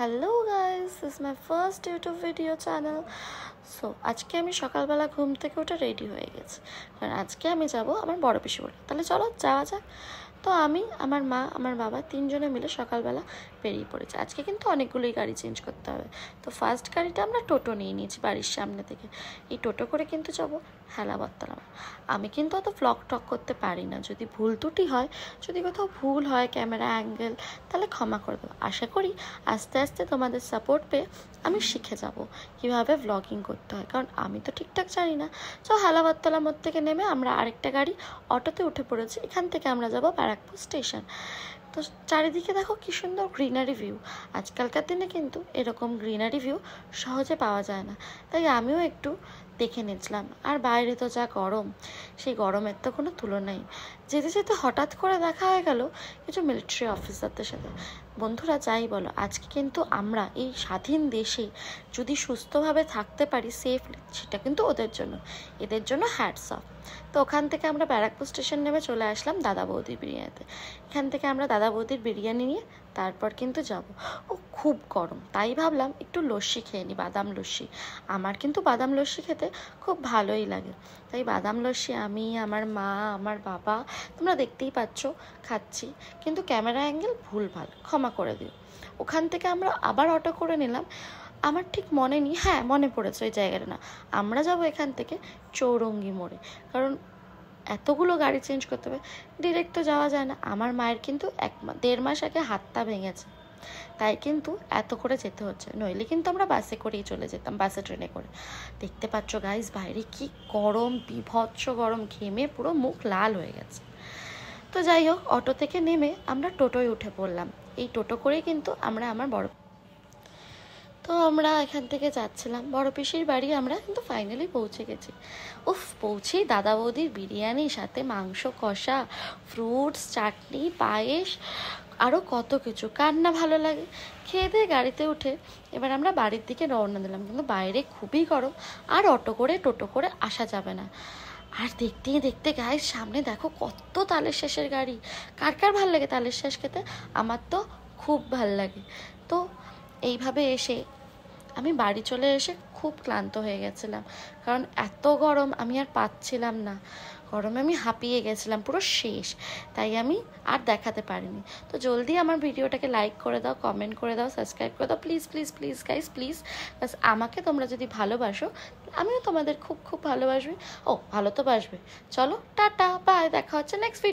Hello guys, this my first YouTube video channel. So আজকে আমি সকালবেলা ঘুম থেকে উঠে রেডি হয়ে গেছি, কারণ আজকে আমি যাব আমার বড় পিসি বাড়ি। তাহলে চলো যাওয়া যাক। তো আমি, আমার মা, আমার বাবা তিনজনে মিলে সকালবেলা বেরিয়ে পড়েছি। আজকে কিন্তু অনেকগুলোই গাড়ি চেঞ্জ করতে হবে। তো ফার্স্ট গাড়িটা আমরা টোটো নিয়ে নিয়েছি বাড়ির সামনে থেকে। এই টোটো করে কিন্তু যাবো হেলাবরতলা। আমি কিন্তু অত ভ্লগ টক করতে পারি না, যদি ভুল ত্রুটি হয়, যদি কোথাও ভুল হয় ক্যামেরা অ্যাঙ্গেল, তাহলে ক্ষমা করে দেবো। আশা করি আস্তে আস্তে তোমাদের সাপোর্ট পেয়ে আমি শিখে যাব কীভাবে ভ্লগিং করতে হয়, কারণ আমি তো ঠিকঠাক জানি না। তো হেলাবরতলার মোড় থেকে নেমে আমরা আরেকটা গাড়ি অটোতে উঠে পড়েছি। এখান থেকে আমরা যাব ব্যারাকপুর স্টেশন। তো চারিদিকে দেখো কি সুন্দর গ্রিনারি ভিউ। আজকালকার দিনে কিন্তু এরকম গ্রিনারি ভিউ সহজে পাওয়া যায় না, তাই আমিও একটু দেখে নিচ্ছিলাম। আর বাইরে তো যা গরম, সেই গরমের তো কোনো তুলনাই। যেতে যেতে হঠাৎ করে দেখা হয়ে গেল কিছু মিলিটারি অফিসারদের সাথে। বন্ধুরা, যাই বলো, আজকে কিন্তু আমরা এই স্বাধীন দেশে যদি সুস্থভাবে থাকতে পারি সেফলি, সেটা কিন্তু ওদের জন্য, এদের জন্য হ্যাটস অফ। তো ওখান থেকে আমরা ব্যারাকপুর স্টেশন নেমে চলে আসলাম দাদা বৌদির বিরিয়ানিতে। এখান থেকে আমরা দাদা বৌদির বিরিয়ানি নিয়ে তারপর কিন্তু যাব। ও খুব গরম, তাই ভাবলাম একটু লস্যি খেয়ে নিই, বাদাম লস্যি। আমার কিন্তু বাদাম লস্যি খেতে খুব ভালোই লাগে, তাই বাদাম লস্যি আমি, আমার মা, আমার বাবা, তোমরা দেখতেই পাচ্ছ খাচ্ছি। কিন্তু ক্যামেরা অ্যাঙ্গেল ভুলভাল, ক্ষমা করে দিও। ওখান থেকে আমরা আবার অটো করে নিলাম। আমার ঠিক মনে নেই, হ্যাঁ মনে পড়েছে ওই জায়গাটা না, আমরা যাব এখান থেকে চৌরঙ্গি মোড়ে, কারণ এতগুলো গাড়ি চেঞ্জ করতে হবে, ডিরেক্ট তো যাওয়া যায় না। আমার মায়ের কিন্তু 1-1.5 মাস আগে হাতটা ভেঙেছে, তাই কিন্তু এত করে যেতে হচ্ছে, নইলে কিন্তু আমরা বাসে করেই চলে যেতাম, বাসে ট্রেনে করে। দেখতে পাচ্ছ গাইস বাইরে কি গরম, বিভৎস গরম, ঘেমে পুরো মুখ লাল হয়ে গেছে। তো যাই হোক, অটো থেকে নেমে আমরা টোটোয় উঠে পড়লাম। এই টোটো করেই কিন্তু আমরা আমরা এখান থেকে যাচ্ছিলাম বড় পিসির বাড়ি। আমরা কিন্তু ফাইনালি পৌঁছে গেছি। পৌঁছেই দাদা বৌদির বিরিয়ানি, সাথে মাংস কষা, ফ্রুটস, চাটনি, পায়েস, আরও কত কিছু, কার না ভালো লাগে। খেয়ে দিয়ে গাড়িতে উঠে এবার আমরা বাড়ির দিকে রওনা দিলাম, কিন্তু বাইরে খুবই গরম, আর অটো করে টোটো করে আসা যাবে না। আর দেখতে দেখতে গায়ের সামনে দেখো কত তালের শেষের গাড়ি। কার কার ভাল লাগে তালের শেষ খেতে? আমার তো খুব ভাল লাগে। তো এইভাবে এসে আমি বাড়ি চলে এসে খুব ক্লান্ত হয়ে গেছিলাম, কারণ এত গরম আমি আর পাচ্ছিলাম না। গরমে আমি হাঁপিয়ে গেছিলাম পুরো শেষ, তাই আমি আর দেখাতে পারিনি। তো জলদি আমার ভিডিওটাকে লাইক করে দাও, কমেন্ট করে দাও, সাবস্ক্রাইব করে দাও, please please please guys please. বাস আমাকে তোমরা যদি ভালোবাসো, আমিও তোমাদের খুব খুব ভালোবাসবে। ভালো তো বাসবে। চলো টাটা, বাই, দেখা হচ্ছে নেক্সট ভিডিও।